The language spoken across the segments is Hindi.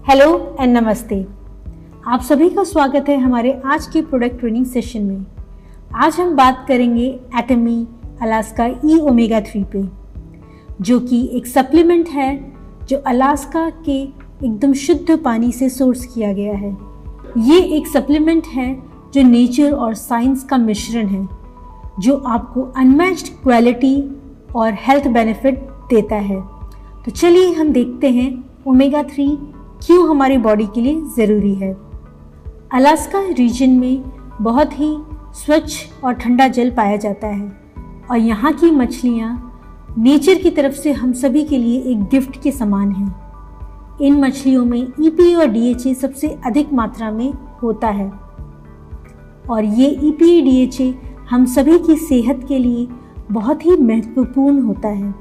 हेलो एंड नमस्ते। आप सभी का स्वागत है हमारे आज के प्रोडक्ट ट्रेनिंग सेशन में। आज हम बात करेंगे एटमी अलास्का ई ओमेगा 3 पे, जो कि एक सप्लीमेंट है जो अलास्का के एकदम शुद्ध पानी से सोर्स किया गया है। ये एक सप्लीमेंट है जो नेचर और साइंस का मिश्रण है, जो आपको अनमैच्ड क्वालिटी और हेल्थ बेनिफिट देता है। तो चलिए हम देखते हैं ओमेगा 3 क्यों हमारी बॉडी के लिए ज़रूरी है। अलास्का रीजन में बहुत ही स्वच्छ और ठंडा जल पाया जाता है और यहाँ की मछलियाँ नेचर की तरफ से हम सभी के लिए एक गिफ्ट के समान हैं। इन मछलियों में EPA और DHA सबसे अधिक मात्रा में होता है और ये EPA DHA हम सभी की सेहत के लिए बहुत ही महत्वपूर्ण होता है।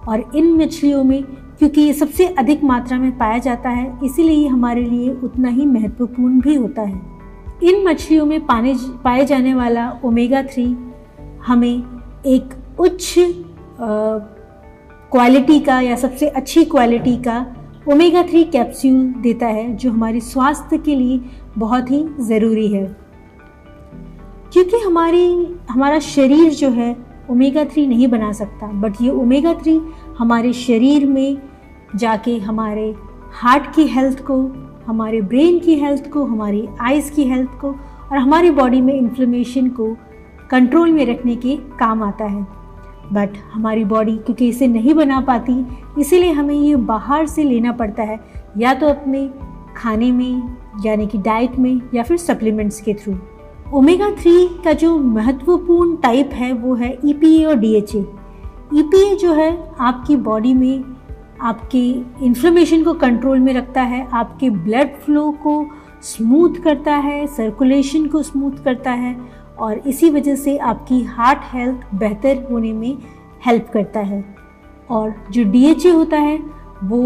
और इन मछलियों में क्योंकि ये सबसे अधिक मात्रा में पाया जाता है, इसीलिए ये हमारे लिए उतना ही महत्वपूर्ण भी होता है। इन मछलियों में पाए जाने वाला ओमेगा 3 हमें एक उच्च क्वालिटी का या सबसे अच्छी क्वालिटी का ओमेगा 3 कैप्सूल देता है, जो हमारे स्वास्थ्य के लिए बहुत ही ज़रूरी है। क्योंकि हमारा शरीर जो है ओमेगा 3 नहीं बना सकता, बट ये ओमेगा 3 हमारे शरीर में जाके हमारे हार्ट की हेल्थ को, हमारे ब्रेन की हेल्थ को, हमारी आइज़ की हेल्थ को और हमारी बॉडी में इन्फ्लेमेशन को कंट्रोल में रखने के काम आता है। बट हमारी बॉडी क्योंकि इसे नहीं बना पाती, इसीलिए हमें ये बाहर से लेना पड़ता है, या तो अपने खाने में यानी कि डाइट में या फिर सप्लीमेंट्स के थ्रू। ओमेगा 3 का जो महत्वपूर्ण टाइप है वो है EPA और DHA। EPA जो है आपकी बॉडी में आपके इन्फ्लेमेशन को कंट्रोल में रखता है, आपके ब्लड फ्लो को स्मूथ करता है, सर्कुलेशन को स्मूथ करता है और इसी वजह से आपकी हार्ट हेल्थ बेहतर होने में हेल्प करता है। और जो DHA होता है वो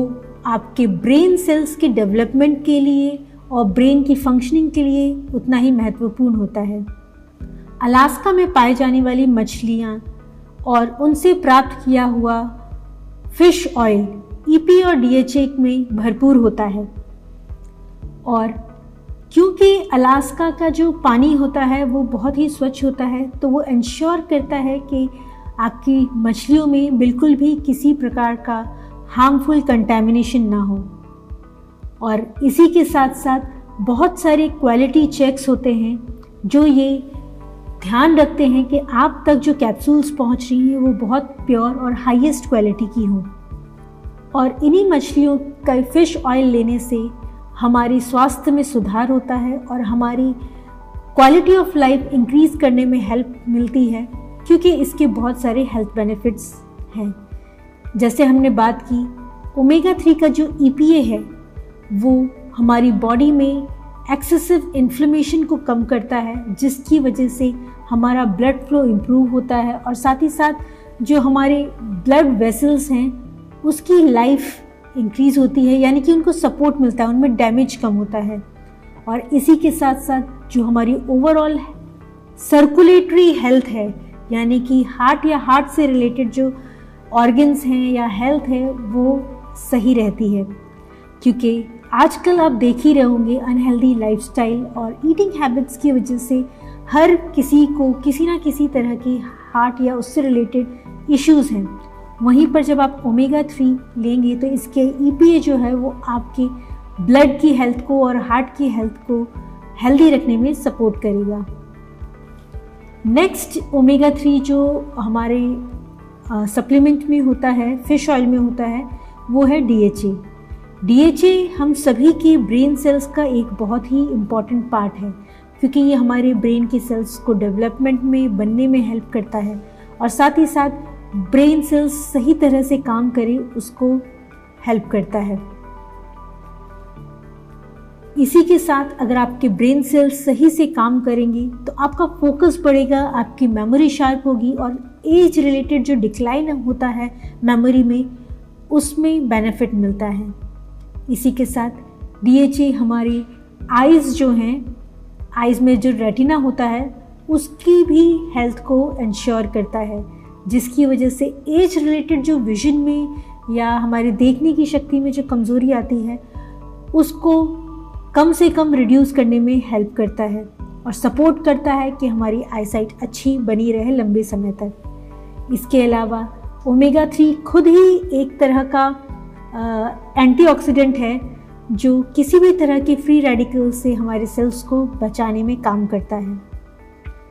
आपके ब्रेन सेल्स के डेवलपमेंट के लिए और ब्रेन की फंक्शनिंग के लिए उतना ही महत्वपूर्ण होता है। अलास्का में पाई जाने वाली मछलियाँ और उनसे प्राप्त किया हुआ फिश ऑयल EPA और DHA में भरपूर होता है। और क्योंकि अलास्का का जो पानी होता है वो बहुत ही स्वच्छ होता है, तो वो इंश्योर करता है कि आपकी मछलियों में बिल्कुल भी किसी प्रकार का हार्मफुल कंटेमिनेशन ना हो। और इसी के साथ साथ बहुत सारे क्वालिटी चेक्स होते हैं जो ये ध्यान रखते हैं कि आप तक जो कैप्सूल्स पहुंच रही हैं वो बहुत प्योर और हाईएस्ट क्वालिटी की हों। और इन्हीं मछलियों का फिश ऑयल लेने से हमारी स्वास्थ्य में सुधार होता है और हमारी क्वालिटी ऑफ लाइफ इंक्रीज़ करने में हेल्प मिलती है, क्योंकि इसके बहुत सारे हेल्थ बेनिफिट्स हैं। जैसे हमने बात की, ओमेगा 3 का जो EPA है वो हमारी बॉडी में एक्सेसिव इन्फ्लेमेशन को कम करता है, जिसकी वजह से हमारा ब्लड फ्लो इम्प्रूव होता है और साथ ही साथ जो हमारे ब्लड वेसल्स हैं उसकी लाइफ इंक्रीज़ होती है, यानी कि उनको सपोर्ट मिलता है, उनमें डैमेज कम होता है। और इसी के साथ साथ जो हमारी ओवरऑल सर्कुलेटरी हेल्थ है, यानी कि हार्ट या हार्ट से रिलेटेड जो ऑर्गन्स हैं या हेल्थ है, वो सही रहती है। क्योंकि आजकल आप देख ही रहे होंगे अनहेल्दी लाइफस्टाइल और ईटिंग हैबिट्स की वजह से हर किसी को किसी ना किसी तरह की हार्ट या उससे रिलेटेड इश्यूज़ हैं। वहीं पर जब आप ओमेगा 3 लेंगे तो इसके EPA जो है वो आपके ब्लड की हेल्थ को और हार्ट की हेल्थ को हेल्दी रखने में सपोर्ट करेगा। नेक्स्ट ओमेगा 3 जो हमारे सप्लीमेंट में होता है, फिश ऑयल में होता है, वो है DHA। DHA हम सभी के ब्रेन सेल्स का एक बहुत ही इम्पॉर्टेंट पार्ट है, क्योंकि ये हमारे ब्रेन के सेल्स को डेवलपमेंट में बनने में हेल्प करता है और साथ ही साथ ब्रेन सेल्स सही तरह से काम करे उसको हेल्प करता है। इसी के साथ अगर आपके ब्रेन सेल्स सही से काम करेंगे तो आपका फोकस बढ़ेगा, आपकी मेमोरी शार्प होगी और एज रिलेटेड जो डिक्लाइन होता है मेमोरी में, उसमें बेनिफिट मिलता है। इसी के साथ DHA हमारी आइज़ जो हैं, आइज़ में जो रेटिना होता है उसकी भी हेल्थ को इंश्योर करता है, जिसकी वजह से एज रिलेटेड जो विजन में या हमारे देखने की शक्ति में जो कमज़ोरी आती है उसको कम से कम रिड्यूस करने में हेल्प करता है और सपोर्ट करता है कि हमारी आईसाइट अच्छी बनी रहे लंबे समय तक। इसके अलावा ओमेगा 3 खुद ही एक तरह का एंटीऑक्सीडेंट है जो किसी भी तरह के फ्री रेडिकल से हमारे सेल्स को बचाने में काम करता है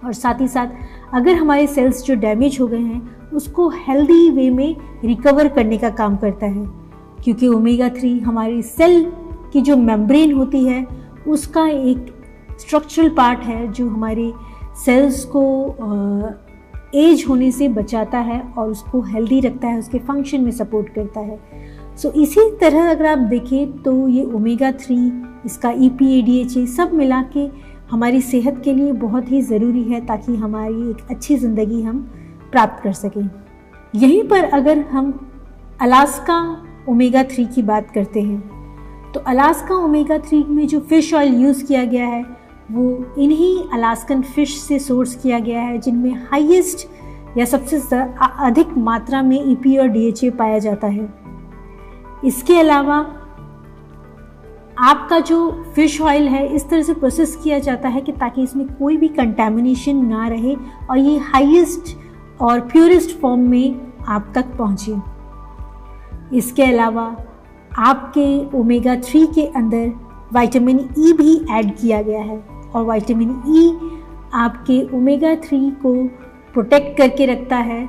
और साथ ही साथ अगर हमारे सेल्स जो डैमेज हो गए हैं उसको हेल्दी वे में रिकवर करने का काम करता है, क्योंकि ओमेगा 3 हमारी सेल की जो मेम्ब्रेन होती है उसका एक स्ट्रक्चरल पार्ट है जो हमारे सेल्स को एज होने से बचाता है और उसको हेल्दी रखता है, उसके फंक्शन में सपोर्ट करता है। सो इसी तरह अगर आप देखें तो ये ओमेगा 3, इसका EPA DHA सब मिला के हमारी सेहत के लिए बहुत ही ज़रूरी है ताकि हमारी एक अच्छी ज़िंदगी हम प्राप्त कर सकें। यहीं पर अगर हम अलास्का ओमेगा 3 की बात करते हैं तो अलास्का ओमेगा 3 में जो फ़िश ऑयल यूज़ किया गया है वो इन्हीं अलास्कन फ़िश से सोर्स किया गया है जिनमें हाईएस्ट या सबसे अधिक मात्रा में EPA और DHA पाया जाता है। इसके अलावा आपका जो फ़िश ऑयल है इस तरह से प्रोसेस किया जाता है कि ताकि इसमें कोई भी कंटेमिनेशन ना रहे और ये हाईएस्ट और प्योरेस्ट फॉर्म में आप तक पहुँचे। इसके अलावा आपके ओमेगा 3 के अंदर विटामिन E भी ऐड किया गया है और विटामिन E आपके ओमेगा 3 को प्रोटेक्ट करके रखता है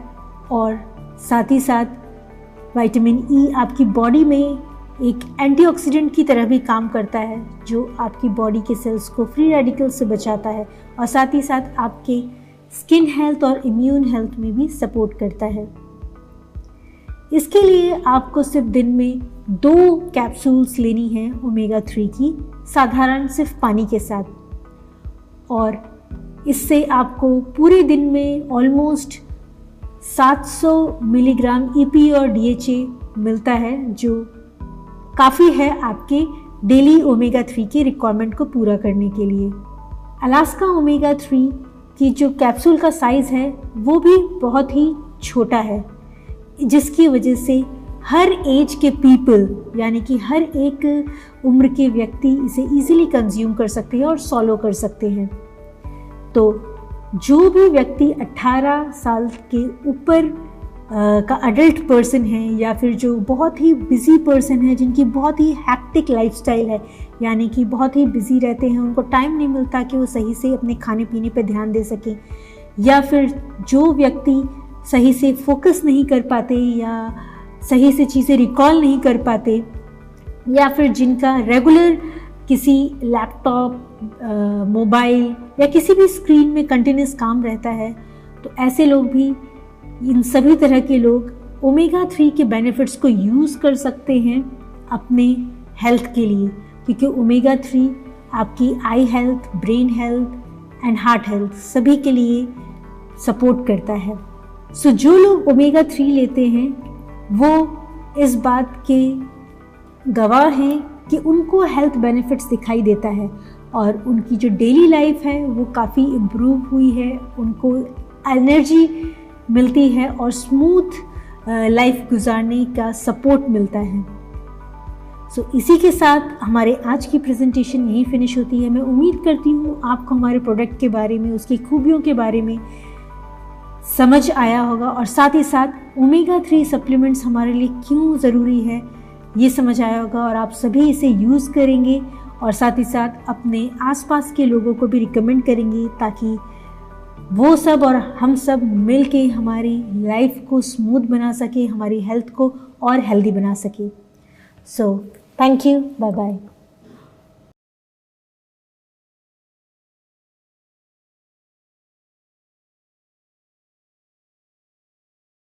और साथ ही साथ विटामिन E आपकी बॉडी में एक एंटीऑक्सीडेंट की तरह भी काम करता है जो आपकी बॉडी के सेल्स को फ्री रेडिकल से बचाता है और साथ ही साथ आपके स्किन हेल्थ और इम्यून हेल्थ में भी सपोर्ट करता है। इसके लिए आपको सिर्फ दिन में 2 कैप्सूल्स लेनी है ओमेगा 3 की, साधारण सिर्फ पानी के साथ, और इससे आपको पूरे दिन में ऑलमोस्ट 700 मिलीग्राम EPA और DHA मिलता है जो काफ़ी है आपके डेली ओमेगा 3 के रिक्वायरमेंट को पूरा करने के लिए। अलास्का ओमेगा 3 की जो कैप्सूल का साइज़ है वो भी बहुत ही छोटा है, जिसकी वजह से हर एज के पीपल यानी कि हर एक उम्र के व्यक्ति इसे इजीली कंज्यूम कर सकते हैं और सॉलो कर सकते हैं। तो जो भी व्यक्ति 18 साल के ऊपर का अडल्ट पर्सन है या फिर जो बहुत ही बिजी पर्सन है, जिनकी बहुत ही हैक्टिक लाइफस्टाइल है यानी कि बहुत ही बिजी रहते हैं, उनको टाइम नहीं मिलता कि वो सही से अपने खाने पीने पे ध्यान दे सकें, या फिर जो व्यक्ति सही से फोकस नहीं कर पाते या सही से चीज़ें रिकॉल नहीं कर पाते, या फिर जिनका रेगुलर किसी लैपटॉप, मोबाइल या किसी भी स्क्रीन में कंटिन्यूस काम रहता है, तो ऐसे लोग भी, इन सभी तरह के लोग ओमेगा 3 के बेनिफिट्स को यूज़ कर सकते हैं अपने हेल्थ के लिए, क्योंकि ओमेगा 3 आपकी eye health, brain health and heart health सभी के लिए सपोर्ट करता है। सो जो लोग ओमेगा 3 लेते हैं वो इस बात के गवाह हैं कि उनको हेल्थ बेनिफिट्स दिखाई देता है और उनकी जो डेली लाइफ है वो काफ़ी इम्प्रूव हुई है, उनको एनर्जी मिलती है और स्मूथ लाइफ गुजारने का सपोर्ट मिलता है। सो इसी के साथ हमारे आज की प्रेजेंटेशन यहीं फिनिश होती है। मैं उम्मीद करती हूँ आपको हमारे प्रोडक्ट के बारे में, उसकी खूबियों के बारे में समझ आया होगा और साथ ही साथ ओमेगा 3 सप्लीमेंट्स हमारे लिए क्यों ज़रूरी है ये समझ आया होगा और आप सभी इसे यूज़ करेंगे और साथ ही साथ अपने आसपास के लोगों को भी रिकमेंड करेंगे ताकि वो सब और हम सब मिल के हमारी लाइफ को स्मूथ बना सके, हमारी हेल्थ को और हेल्दी बना सके। So thank you, bye bye.